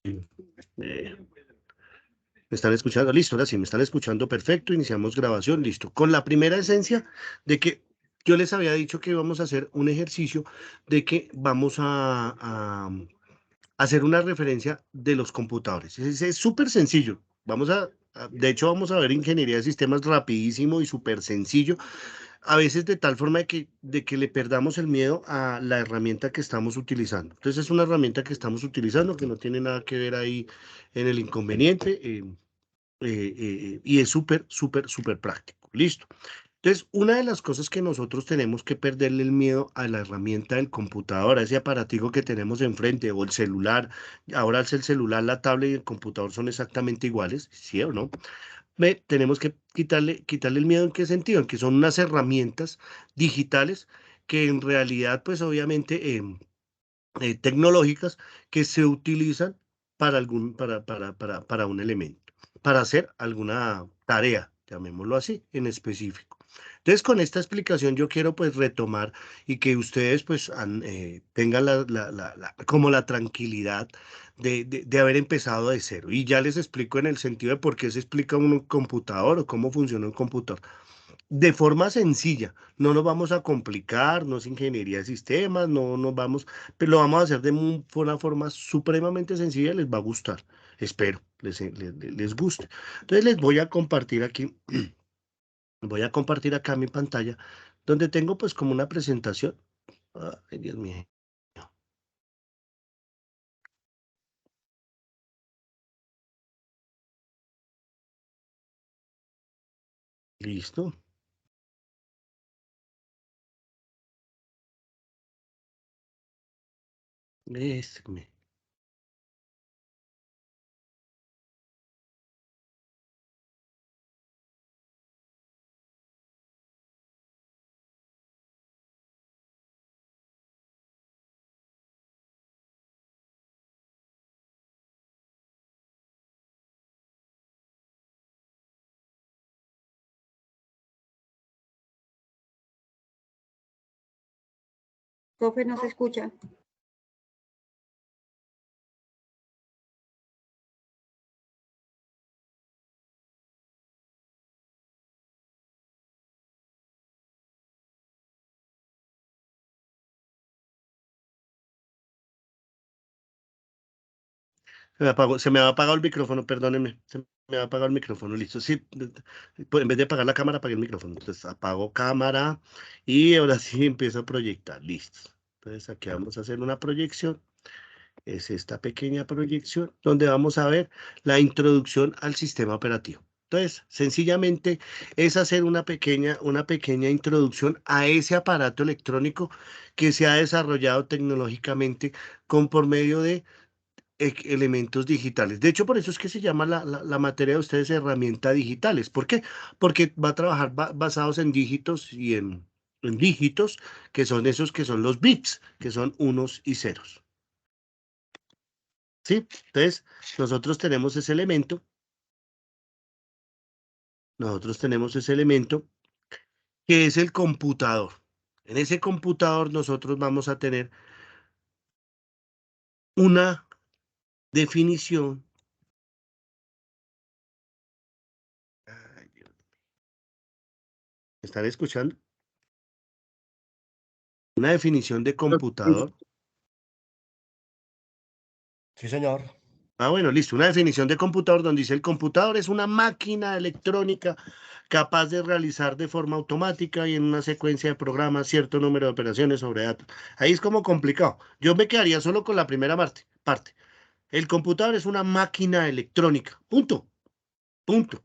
¿Me están escuchando? Listo, ahora sí, me están escuchando perfecto, iniciamos grabación, listo. Con la primera esencia de que yo les había dicho que íbamos a hacer un ejercicio de que vamos a hacer una referencia de los computadores. Es súper sencillo. De hecho, vamos a ver ingeniería de sistemas rapidísimo y súper sencillo, a veces de tal forma de que le perdamos el miedo a la herramienta que estamos utilizando. Entonces, es una herramienta que estamos utilizando que no tiene nada que ver ahí en el inconveniente. Y es súper, súper, súper práctico. Listo. Entonces, una de las cosas que nosotros tenemos que perderle el miedo a la herramienta del computador, a ese aparatico que tenemos enfrente o el celular. Ahora el celular, la tablet y el computador son exactamente iguales, ¿sí o no? Tenemos que quitarle el miedo. ¿En qué sentido? En que son unas herramientas digitales que en realidad, pues obviamente, tecnológicas que se utilizan para un elemento, para hacer alguna tarea, llamémoslo así, en específico. Entonces, con esta explicación yo quiero pues retomar y que ustedes pues tengan como la tranquilidad de haber empezado de cero. Y ya les explico en el sentido de por qué se explica un computador o cómo funciona un computador de forma sencilla. No nos vamos a complicar, no es ingeniería de sistemas, no nos vamos, pero lo vamos a hacer de una forma supremamente sencilla y les va a gustar. Espero les guste. Entonces les voy a compartir aquí, voy a compartir acá mi pantalla, donde tengo pues como una presentación. Ay, Dios mío. Listo. Este, Profe, no se escucha. Se me ha apagado el micrófono, perdónenme. Se me ha apagado el micrófono, listo. Sí, pues, en vez de apagar la cámara, apagué el micrófono. Entonces apago cámara y ahora sí empiezo a proyectar. Listo. Entonces aquí vamos a hacer una proyección. Es esta pequeña proyección donde vamos a ver la introducción al sistema operativo. Entonces, sencillamente es hacer una pequeña introducción a ese aparato electrónico que se ha desarrollado tecnológicamente por medio de elementos digitales. De hecho, por eso es que se llama la materia de ustedes herramientas digitales. ¿Por qué? Porque va a trabajar basados en dígitos y en dígitos, que son esos que son los bits, que son unos y ceros. ¿Sí? Entonces, nosotros tenemos ese elemento, nosotros tenemos ese elemento que es el computador. En ese computador nosotros vamos a tener una definición. Ay, Dios, ¿me están escuchando? Una definición de computador. Sí, señor. Bueno, listo. Una definición de computador donde dice el computador es una máquina electrónica capaz de realizar de forma automática y en una secuencia de programas cierto número de operaciones sobre datos. Ahí es como complicado. Yo me quedaría solo con la primera parte. El computador es una máquina electrónica. Punto. Punto.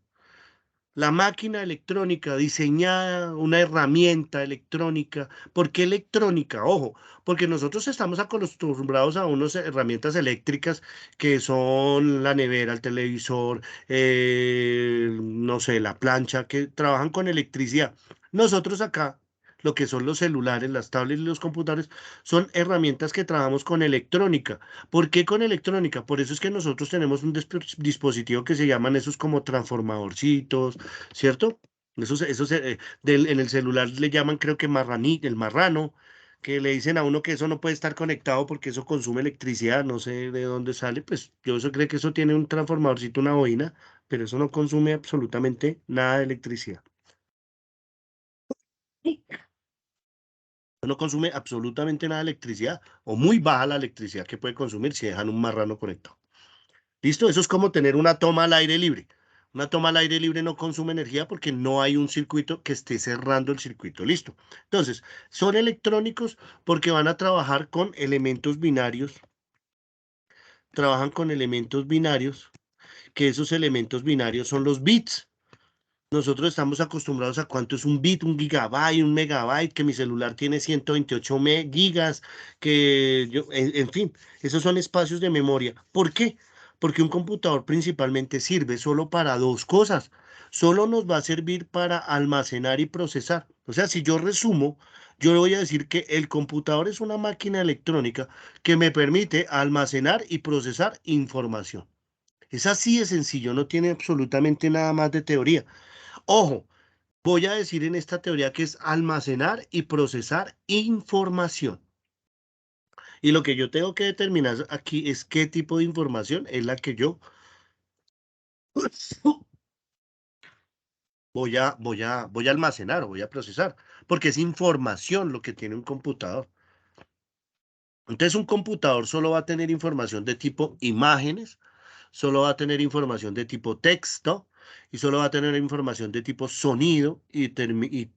La máquina electrónica diseñada, una herramienta electrónica. ¿Por qué electrónica? Ojo, porque nosotros estamos acostumbrados a unas herramientas eléctricas que son la nevera, el televisor, no sé, la plancha, que trabajan con electricidad. Nosotros acá, lo que son los celulares, las tablets y los computadores, son herramientas que trabajamos con electrónica. ¿Por qué con electrónica? Por eso es que nosotros tenemos un dispositivo que se llaman esos como transformadorcitos, ¿cierto? En el celular le llaman, creo que el marrano, que le dicen a uno que eso no puede estar conectado porque eso consume electricidad, no sé de dónde sale, pues yo eso creo que eso tiene un transformadorcito, una bobina, pero eso no consume absolutamente nada de electricidad. No consume absolutamente nada de electricidad o muy baja la electricidad que puede consumir si dejan un marrano conectado. ¿Listo? Eso es como tener una toma al aire libre. Una toma al aire libre no consume energía porque no hay un circuito que esté cerrando el circuito. ¿Listo? Entonces, son electrónicos porque van a trabajar con elementos binarios. Trabajan con elementos binarios, que esos elementos binarios son los bits. Nosotros estamos acostumbrados a cuánto es un bit, un gigabyte, un megabyte, que mi celular tiene 128 gigas, que yo, en fin, esos son espacios de memoria. ¿Por qué? Porque un computador principalmente sirve solo para dos cosas. Solo nos va a servir para almacenar y procesar. O sea, si yo resumo, yo le voy a decir que el computador es una máquina electrónica que me permite almacenar y procesar información. Es así de sencillo, no tiene absolutamente nada más de teoría. Ojo, voy a decir en esta teoría que es almacenar y procesar información. Y lo que yo tengo que determinar aquí es qué tipo de información es la que yo voy a almacenar o voy a procesar, porque es información lo que tiene un computador. Entonces, un computador solo va a tener información de tipo imágenes, solo va a tener información de tipo texto y solo va a tener información de tipo sonido y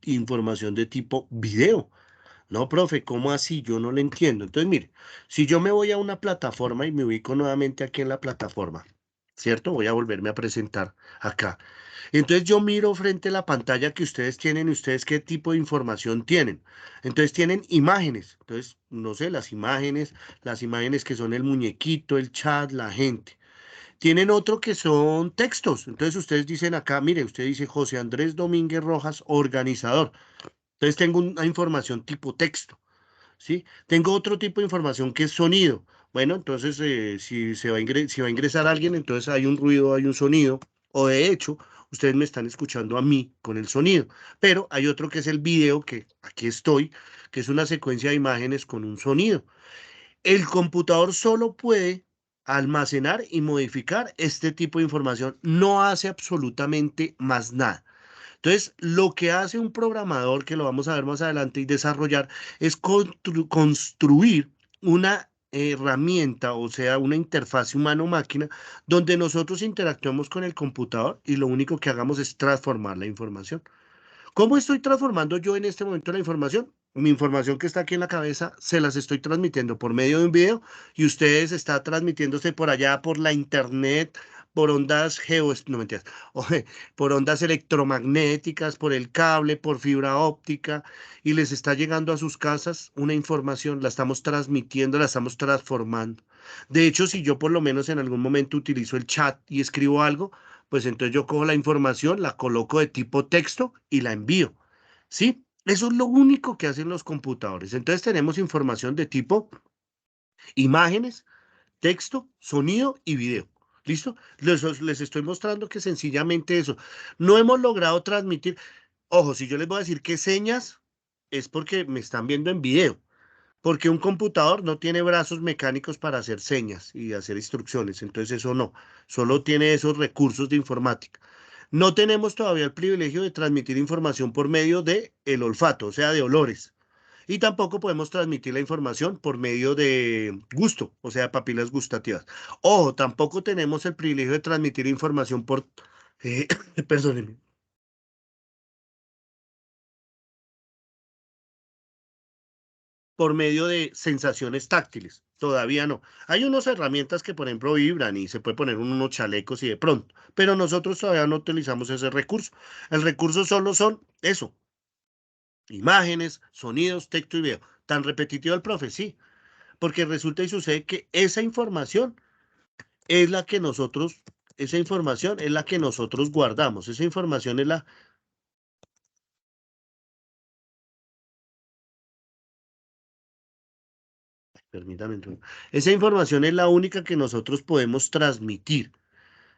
información de tipo video. No, profe, ¿cómo así? Yo no lo entiendo. Entonces, mire, si yo me voy a una plataforma y me ubico nuevamente aquí en la plataforma, ¿cierto? Voy a volverme a presentar acá. Entonces yo miro frente a la pantalla que ustedes tienen y ustedes qué tipo de información tienen. Entonces tienen imágenes. Entonces, no sé, las imágenes que son el muñequito, el chat, la gente. Tienen otro que son textos. Entonces ustedes dicen acá, mire, usted dice José Andrés Domínguez Rojas, organizador. Entonces tengo una información tipo texto. ¿Sí? Tengo otro tipo de información que es sonido. Bueno, entonces si si va a ingresar alguien, entonces hay un ruido, hay un sonido, o de hecho, ustedes me están escuchando a mí con el sonido, pero hay otro que es el video, que aquí estoy, que es una secuencia de imágenes con un sonido. El computador solo puede almacenar y modificar este tipo de información, no hace absolutamente más nada. Entonces, lo que hace un programador, que lo vamos a ver más adelante, y desarrollar, es construir una herramienta, o sea, una interfaz humano-máquina, donde nosotros interactuemos con el computador y lo único que hagamos es transformar la información. ¿Cómo estoy transformando yo en este momento la información? Mi información que está aquí en la cabeza se las estoy transmitiendo por medio de un video y ustedes están transmitiéndose por allá por la internet, por ondas no mentiras, por ondas electromagnéticas, por el cable, por fibra óptica y les está llegando a sus casas una información, la estamos transmitiendo, la estamos transformando. De hecho, si yo por lo menos en algún momento utilizo el chat y escribo algo, pues entonces yo cojo la información, la coloco de tipo texto y la envío. ¿Sí? Eso es lo único que hacen los computadores. Entonces tenemos información de tipo imágenes, texto, sonido y video. ¿Listo? Les estoy mostrando que sencillamente eso. No hemos logrado transmitir. Ojo, si yo les voy a decir qué señas, es porque me están viendo en video. Porque un computador no tiene brazos mecánicos para hacer señas y hacer instrucciones, entonces eso no, solo tiene esos recursos de informática. No tenemos todavía el privilegio de transmitir información por medio de el olfato, o sea, de olores. Y tampoco podemos transmitir la información por medio de gusto, o sea, papilas gustativas. Ojo, tampoco tenemos el privilegio de transmitir información por, eh, perdónenme, por medio de sensaciones táctiles. Todavía no. Hay unas herramientas que, por ejemplo, vibran y se puede poner unos chalecos y de pronto, pero nosotros todavía no utilizamos ese recurso. El recurso solo son eso, imágenes, sonidos, texto y video. Tan repetitivo el profe, sí, porque resulta y sucede que es la que nosotros, esa información es la que nosotros guardamos. Esa información es la, permítame, esa información es la única que nosotros podemos transmitir.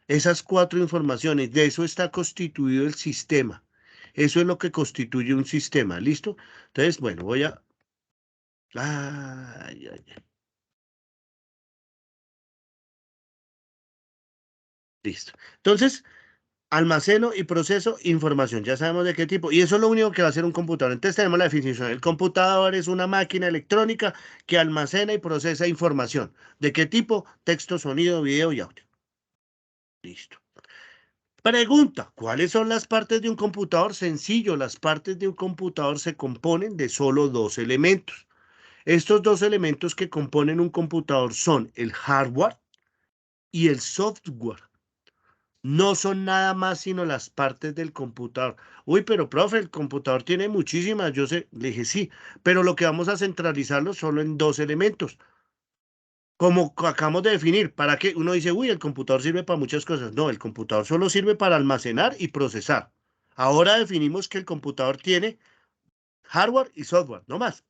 Esas cuatro informaciones, de eso está constituido el sistema. Eso es lo que constituye un sistema, ¿listo? Entonces, bueno, voy a Ay, ay, ay. Listo. Entonces, almaceno y proceso información. Ya sabemos de qué tipo. Y eso es lo único que va a hacer un computador. Entonces tenemos la definición. El computador es una máquina electrónica que almacena y procesa información. ¿De qué tipo? Texto, sonido, video y audio. Listo. Pregunta, ¿cuáles son las partes de un computador? Sencillo, las partes de un computador se componen de solo dos elementos. Estos dos elementos que componen un computador son el hardware y el software. No son nada más sino las partes del computador. Uy, pero profe, el computador tiene muchísimas, yo sé, le dije sí, pero lo que vamos a centralizarlo solo en dos elementos. Como acabamos de definir, ¿para qué? Uno dice, uy, el computador sirve para muchas cosas. No, el computador solo sirve para almacenar y procesar. Ahora definimos que el computador tiene hardware y software, no más.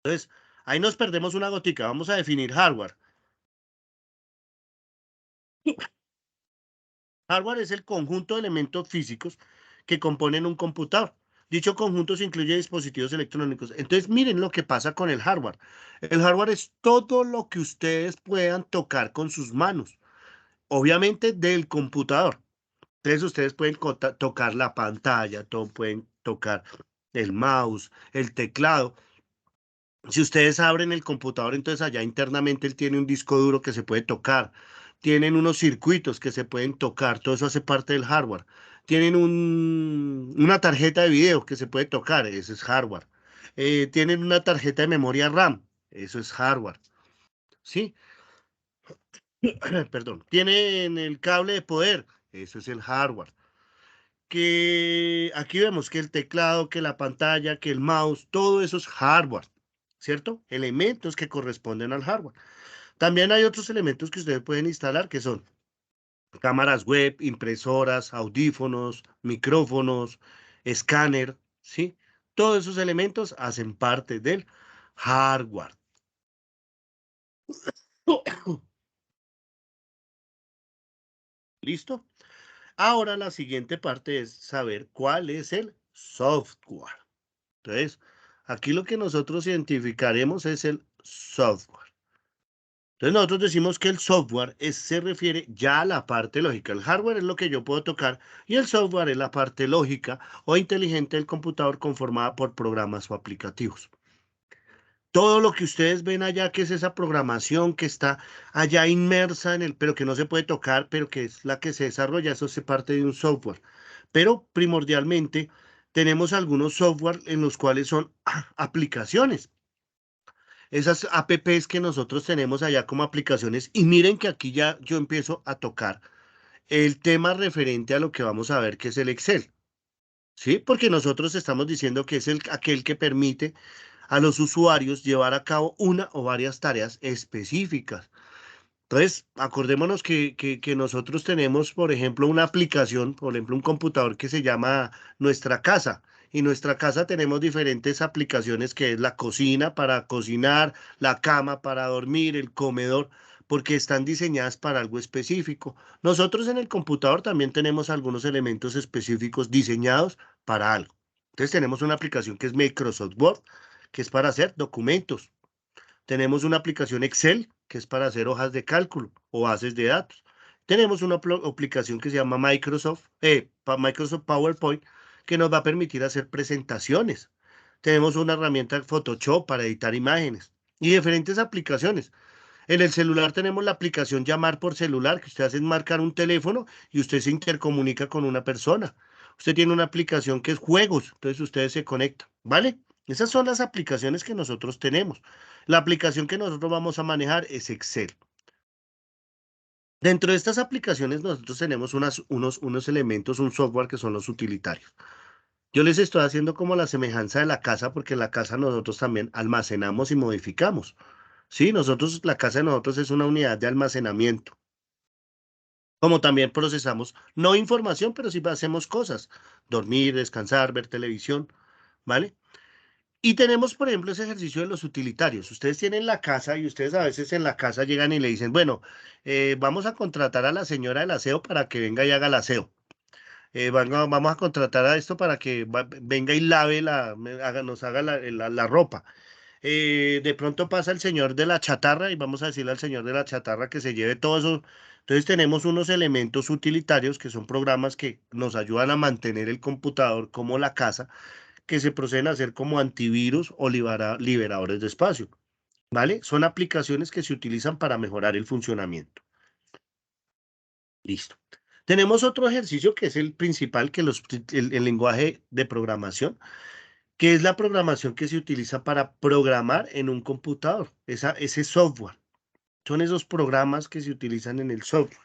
Entonces, ahí nos perdemos una gotica. Vamos a definir hardware. Hardware es el conjunto de elementos físicos que componen un computador. Dicho conjunto se incluye dispositivos electrónicos. Entonces, miren lo que pasa con el hardware. El hardware es todo lo que ustedes puedan tocar con sus manos, obviamente del computador. Entonces, ustedes pueden tocar la pantalla, pueden tocar el mouse, el teclado. Si ustedes abren el computador, entonces allá internamente él tiene un disco duro que se puede tocar. Tienen unos circuitos que se pueden tocar. Todo eso hace parte del hardware. Tienen una tarjeta de video que se puede tocar. Eso es hardware. Tienen una tarjeta de memoria RAM. Eso es hardware. ¿Sí? Perdón. Tienen el cable de poder. Eso es el hardware. Que aquí vemos que el teclado, que la pantalla, que el mouse, todo eso es hardware. ¿Cierto? Elementos que corresponden al hardware. También hay otros elementos que ustedes pueden instalar que son cámaras web, impresoras, audífonos, micrófonos, escáner, ¿sí? Todos esos elementos hacen parte del hardware. ¿Listo? Ahora la siguiente parte es saber cuál es el software. Entonces, aquí lo que nosotros identificaremos es el software. Entonces nosotros decimos que el software se refiere ya a la parte lógica. El hardware es lo que yo puedo tocar y el software es la parte lógica o inteligente del computador conformada por programas o aplicativos. Todo lo que ustedes ven allá, que es esa programación que está allá inmersa en el, pero que no se puede tocar, pero que es la que se desarrolla, eso se parte de un software. Pero primordialmente tenemos algunos software en los cuales son aplicaciones. Esas apps que nosotros tenemos allá como aplicaciones. Y miren que aquí ya yo empiezo a tocar el tema referente a lo que vamos a ver, que es el Excel. ¿Sí? Porque nosotros estamos diciendo que es aquel que permite a los usuarios llevar a cabo una o varias tareas específicas. Entonces, acordémonos que nosotros tenemos, por ejemplo, una aplicación, por ejemplo, un computador que se llama Nuestra Casa. Y en Nuestra Casa tenemos diferentes aplicaciones que es la cocina para cocinar, la cama para dormir, el comedor, porque están diseñadas para algo específico. Nosotros en el computador también tenemos algunos elementos específicos diseñados para algo. Entonces tenemos una aplicación que es Microsoft Word, que es para hacer documentos. Tenemos una aplicación Excel, que es para hacer hojas de cálculo o bases de datos. Tenemos una aplicación que se llama Microsoft PowerPoint, que nos va a permitir hacer presentaciones. Tenemos una herramienta Photoshop para editar imágenes y diferentes aplicaciones. En el celular tenemos la aplicación Llamar por celular, que usted hace es marcar un teléfono y usted se intercomunica con una persona. Usted tiene una aplicación que es juegos, entonces ustedes se conectan, ¿vale? Esas son las aplicaciones que nosotros tenemos. La aplicación que nosotros vamos a manejar es Excel. Dentro de estas aplicaciones nosotros tenemos unos elementos, un software que son los utilitarios. Yo les estoy haciendo como la semejanza de la casa, porque en la casa nosotros también almacenamos y modificamos. Sí, la casa de nosotros es una unidad de almacenamiento. Como también procesamos, no información, pero sí hacemos cosas, dormir, descansar, ver televisión, ¿vale? Y tenemos, por ejemplo, ese ejercicio de los utilitarios. Ustedes tienen la casa y ustedes a veces en la casa llegan y le dicen, bueno, vamos a contratar a la señora del aseo para que venga y haga el aseo. Vamos a contratar a esto para que venga y lave nos haga la ropa. De pronto pasa el señor de la chatarra y vamos a decirle al señor de la chatarra que se lleve todo eso. Entonces tenemos unos elementos utilitarios que son programas que nos ayudan a mantener el computador como la casa, que se proceden a hacer como antivirus o liberadores de espacio, ¿vale? Son aplicaciones que se utilizan para mejorar el funcionamiento. Listo. Tenemos otro ejercicio que es el principal, que el lenguaje de programación, que es la programación que se utiliza para programar en un computador, ese software. Son esos programas que se utilizan en el software.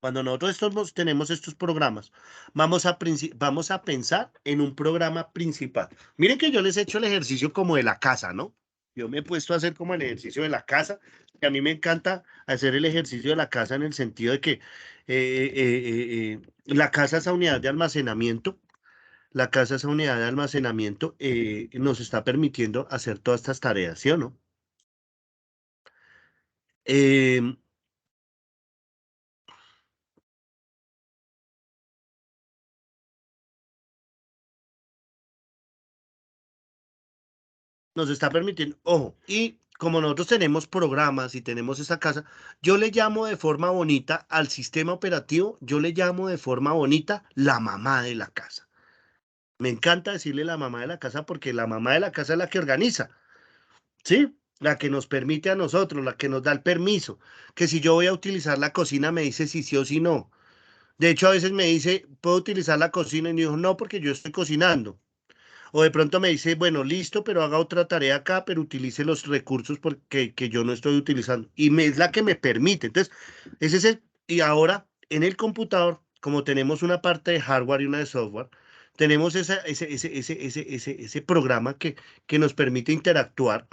Cuando nosotros tenemos estos programas, vamos a pensar en un programa principal. Miren que yo les he hecho el ejercicio como de la casa, ¿no? Yo me he puesto a hacer como el ejercicio de la casa, que a mí me encanta hacer el ejercicio de la casa en el sentido de que la casa, esa unidad de almacenamiento, la casa, esa unidad de almacenamiento nos está permitiendo hacer todas estas tareas, ¿sí o no? Em, nos está permitiendo, ojo, y como nosotros tenemos programas y tenemos esa casa, yo le llamo de forma bonita al sistema operativo, yo le llamo de forma bonita la mamá de la casa. Me encanta decirle la mamá de la casa porque la mamá de la casa es la que organiza, ¿sí? La que nos permite a nosotros, la que nos da el permiso, que si yo voy a utilizar la cocina me dice si sí o si no. De hecho, a veces me dice, ¿puedo utilizar la cocina? Y me dijo, no, porque yo estoy cocinando. O de pronto me dice, bueno, listo, pero haga otra tarea acá, pero utilice los recursos porque que yo no estoy utilizando. Es la que me permite. Entonces, ese es el. Y ahora, en el computador, como tenemos una parte de hardware y una de software, tenemos ese programa que nos permite interactuar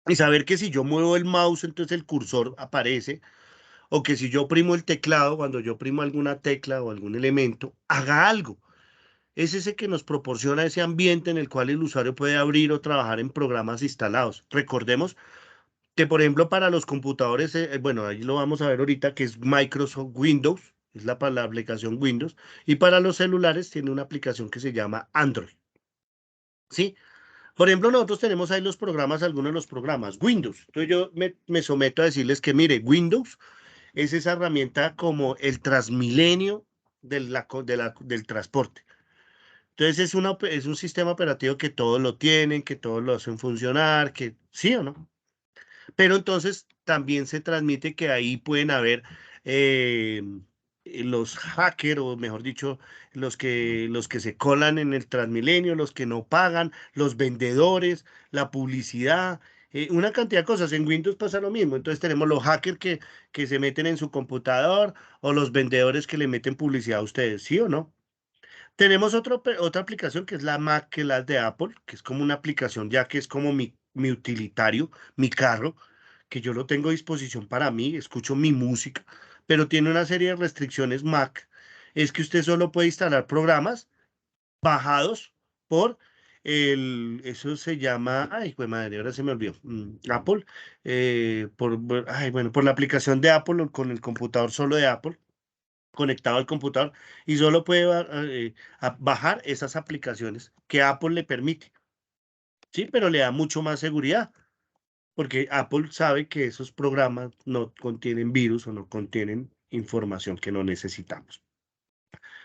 y saber que si yo muevo el mouse, entonces el cursor aparece, o que si yo oprimo el teclado, cuando yo oprimo alguna tecla o algún elemento, haga algo. Es ese que nos proporciona ese ambiente en el cual el usuario puede abrir o trabajar en programas instalados. Recordemos que, por ejemplo, para los computadores, bueno, ahí lo vamos a ver ahorita, que es Microsoft Windows, es la aplicación Windows, y para los celulares tiene una aplicación que se llama Android, ¿sí? Por ejemplo, nosotros tenemos ahí los programas, algunos de los programas, Windows. Entonces yo me someto a decirles que, mire, Windows es esa herramienta como el Transmilenio del transporte. Entonces es un sistema operativo que todos lo tienen, que todos lo hacen funcionar, que sí o no. Pero entonces también se transmite que ahí pueden haber eh, los hackers, o mejor dicho, los que se colan en el Transmilenio, los que no pagan, los vendedores, la publicidad, una cantidad de cosas. En Windows pasa lo mismo. Entonces tenemos los hackers que se meten en su computador o los vendedores que le meten publicidad a ustedes, ¿sí o no? Tenemos otra aplicación que es la Mac, que es la de Apple, que es como una aplicación ya que es como mi utilitario, mi carro, que yo lo tengo a disposición para mí, escucho mi música, pero tiene una serie de restricciones Mac. Es que usted solo puede instalar programas bajados por eso se llama, ay, pues madre, ahora se me olvidó, Apple, por la aplicación de Apple o con el computador solo de Apple conectado al computador y solo puede bajar esas aplicaciones que Apple le permite, ¿sí? Pero le da mucho más seguridad, porque Apple sabe que esos programas no contienen virus o no contienen información que no necesitamos.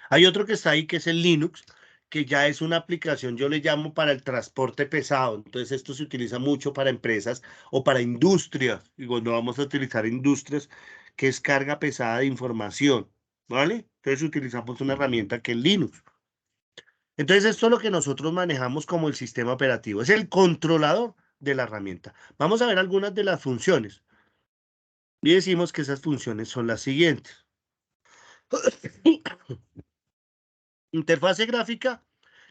Hay otro que está ahí que es el Linux, que ya es una aplicación, yo le llamo para el transporte pesado. Entonces, esto se utiliza mucho para empresas o para industrias. Y cuando vamos a utilizar industrias, que es carga pesada de información, ¿vale? Entonces, utilizamos una herramienta que es Linux. Entonces, esto es lo que nosotros manejamos como el sistema operativo. Es el controlador de la herramienta. Vamos a ver algunas de las funciones. Y decimos que esas funciones son las siguientes. Interfase gráfica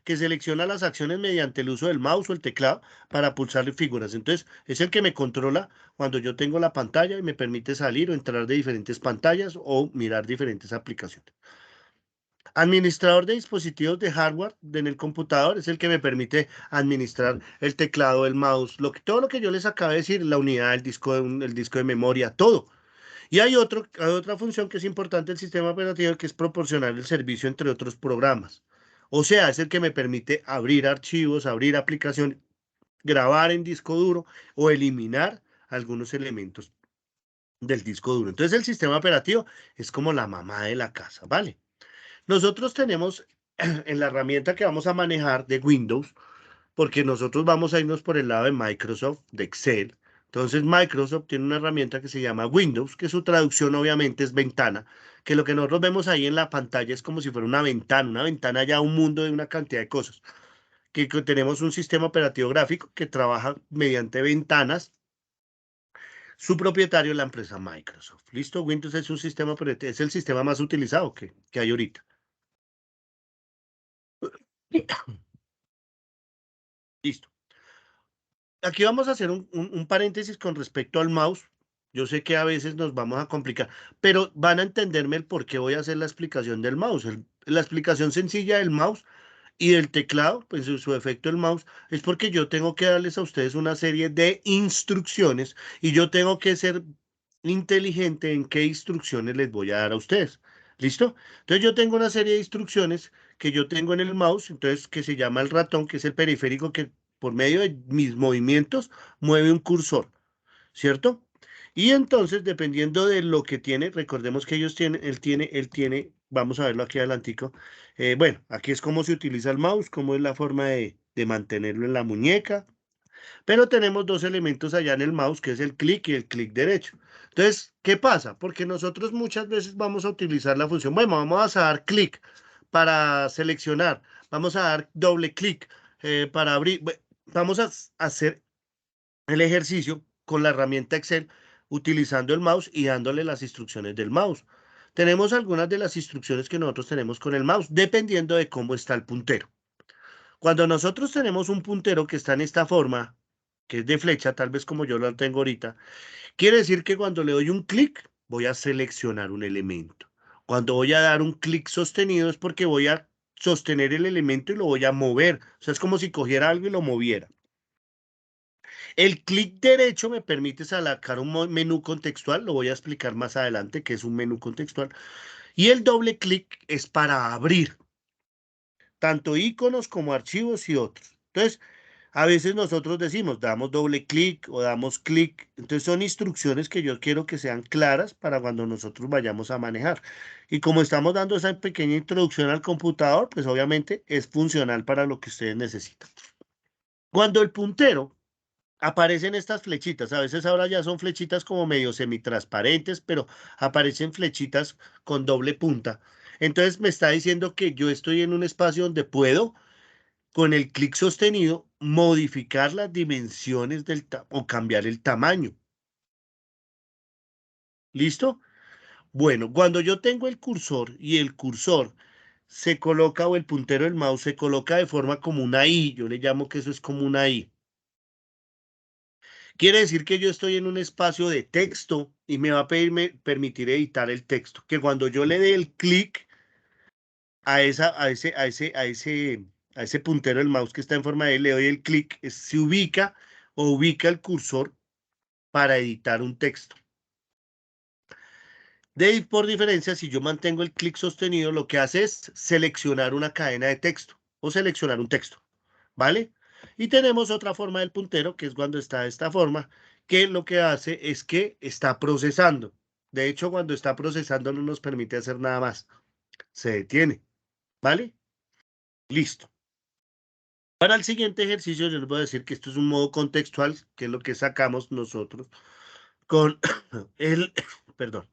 que selecciona las acciones mediante el uso del mouse o el teclado para pulsar figuras. Entonces, es el que me controla cuando yo tengo la pantalla y me permite salir o entrar de diferentes pantallas o mirar diferentes aplicaciones. Administrador de dispositivos de hardware en el computador es el que me permite administrar el teclado, el mouse, todo lo que yo les acabo de decir, la unidad, el disco de memoria, todo. Y hay otra función que es importante del sistema operativo que es proporcionar el servicio entre otros programas. O sea, es el que me permite abrir archivos, abrir aplicaciones, grabar en disco duro o eliminar algunos elementos del disco duro. Entonces el sistema operativo es como la mamá de la casa, ¿vale? Nosotros tenemos en la herramienta que vamos a manejar de Windows, porque nosotros vamos a irnos por el lado de Microsoft, de Excel. Entonces Microsoft tiene una herramienta que se llama Windows, que su traducción obviamente es ventana, que lo que nosotros vemos ahí en la pantalla es como si fuera una ventana ya un mundo de una cantidad de cosas, que tenemos un sistema operativo gráfico que trabaja mediante ventanas. Su propietario es la empresa Microsoft. ¿Listo? Windows es un sistema operativo, es el sistema más utilizado que hay ahorita. Listo. Aquí vamos a hacer un paréntesis con respecto al mouse. Yo sé que a veces nos vamos a complicar, pero van a entenderme el por qué voy a hacer la explicación del mouse. La explicación sencilla del mouse y del teclado, pues en su efecto el mouse, es porque yo tengo que darles a ustedes una serie de instrucciones y yo tengo que ser inteligente en qué instrucciones les voy a dar a ustedes. ¿Listo? Entonces yo tengo una serie de instrucciones que yo tengo en el mouse, entonces que se llama el ratón, que es el periférico que por medio de mis movimientos mueve un cursor, ¿cierto? Y entonces, dependiendo de lo que tiene, recordemos que él tiene, vamos a verlo aquí adelantico. Bueno, aquí es cómo se utiliza el mouse, cómo es la forma de mantenerlo en la muñeca, pero tenemos dos elementos allá en el mouse, que es el clic y el clic derecho. Entonces, ¿qué pasa? Porque nosotros muchas veces vamos a utilizar la función, bueno, vamos a dar clic para seleccionar, vamos a dar doble clic para abrir, vamos a hacer el ejercicio con la herramienta Excel utilizando el mouse y dándole las instrucciones del mouse. Tenemos algunas de las instrucciones que nosotros tenemos con el mouse, dependiendo de cómo está el puntero. Cuando nosotros tenemos un puntero que está en esta forma, que es de flecha, tal vez como yo lo tengo ahorita, quiere decir que cuando le doy un clic, voy a seleccionar un elemento. Cuando voy a dar un clic sostenido es porque voy a sostener el elemento y lo voy a mover. O sea, es como si cogiera algo y lo moviera. El clic derecho me permite sacar un menú contextual, lo voy a explicar más adelante, que es un menú contextual. Y el doble clic es para abrir tanto iconos como archivos y otros. Entonces, a veces nosotros decimos, damos doble clic o damos clic. Entonces son instrucciones que yo quiero que sean claras para cuando nosotros vayamos a manejar. Y como estamos dando esa pequeña introducción al computador, pues obviamente es funcional para lo que ustedes necesitan. Cuando el puntero aparecen estas flechitas, a veces ahora ya son flechitas como medio semitransparentes, pero aparecen flechitas con doble punta. Entonces me está diciendo que yo estoy en un espacio donde puedo con el clic sostenido, modificar las dimensiones o cambiar el tamaño. ¿Listo? Bueno, cuando yo tengo el cursor y el cursor se coloca o el puntero del mouse se coloca de forma como una I, yo le llamo que eso es como una I. Quiere decir que yo estoy en un espacio de texto y me va a permitir editar el texto. Que cuando yo le dé el clic a ese puntero del mouse que está en forma de I, le doy el clic, se ubica o ubica el cursor para editar un texto. Por diferencia, si yo mantengo el clic sostenido, lo que hace es seleccionar una cadena de texto o seleccionar un texto, ¿vale? Y tenemos otra forma del puntero, que es cuando está de esta forma, que lo que hace es que está procesando. De hecho, cuando está procesando no nos permite hacer nada más. Se detiene, ¿vale? Listo. Para el siguiente ejercicio, yo les voy a decir que esto es un modo contextual, que es lo que sacamos nosotros con el, perdón,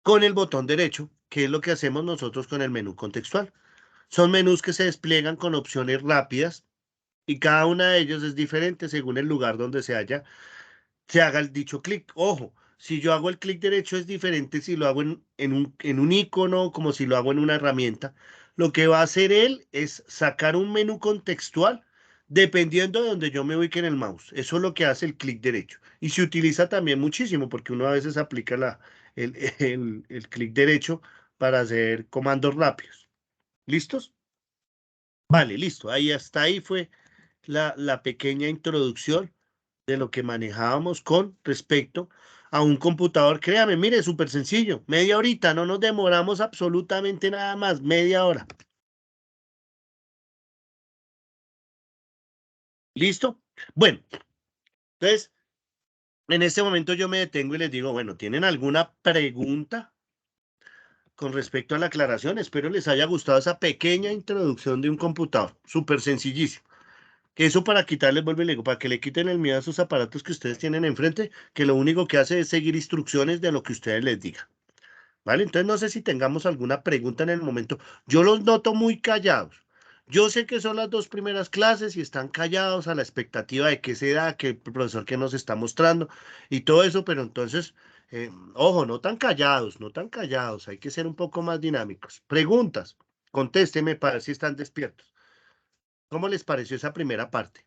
con el botón derecho, que es lo que hacemos nosotros con el menú contextual. Son menús que se despliegan con opciones rápidas y cada una de ellos es diferente según el lugar donde se haga el dicho clic. Ojo, si yo hago el clic derecho es diferente si lo hago en un icono como si lo hago en una herramienta. Lo que va a hacer él es sacar un menú contextual dependiendo de donde yo me ubique en el mouse. Eso es lo que hace el clic derecho. Y se utiliza también muchísimo porque uno a veces aplica el clic derecho para hacer comandos rápidos. ¿Listos? Vale, listo. Ahí hasta ahí fue la pequeña introducción de lo que manejábamos con respecto a un computador, créame, mire, súper sencillo, media horita, no nos demoramos absolutamente nada más, media hora. ¿Listo? Bueno, entonces, en este momento yo me detengo y les digo, bueno, ¿tienen alguna pregunta con respecto a la aclaración? Espero les haya gustado esa pequeña introducción de un computador, súper sencillísimo. Que eso para quitarles, vuelvo y le digo, para que le quiten el miedo a esos aparatos que ustedes tienen enfrente, que lo único que hace es seguir instrucciones de lo que ustedes les digan. ¿Vale? Entonces no sé si tengamos alguna pregunta en el momento. Yo los noto muy callados. Yo sé que son las dos primeras clases y están callados a la expectativa de qué se da, que el profesor que nos está mostrando y todo eso, pero entonces, ojo, no tan callados, no tan callados, hay que ser un poco más dinámicos. Preguntas, contésteme para ver si están despiertos. ¿Cómo les pareció esa primera parte?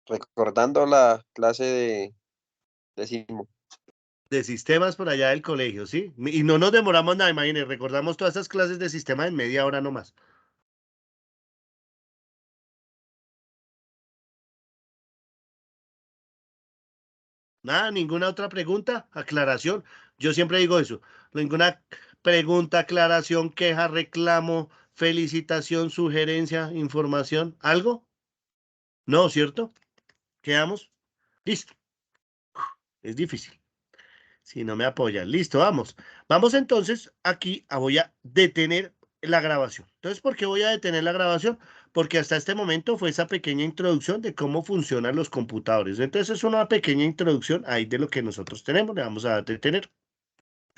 Recordando la clase de décimo. De sistemas por allá del colegio, ¿sí? Y no nos demoramos nada, imagínense, recordamos todas esas clases de sistema en media hora nomás. Nada, ninguna otra pregunta, aclaración. Yo siempre digo eso. Ninguna pregunta, aclaración, queja, reclamo, felicitación, sugerencia, información, ¿algo? No, ¿cierto? ¿Quedamos? Listo. Es difícil. Si no me apoyan. Listo, vamos. Vamos entonces aquí voy a detener la grabación. Entonces, ¿por qué voy a detener la grabación? Porque hasta este momento fue esa pequeña introducción de cómo funcionan los computadores. Entonces, es una pequeña introducción ahí de lo que nosotros tenemos. Le vamos a detener.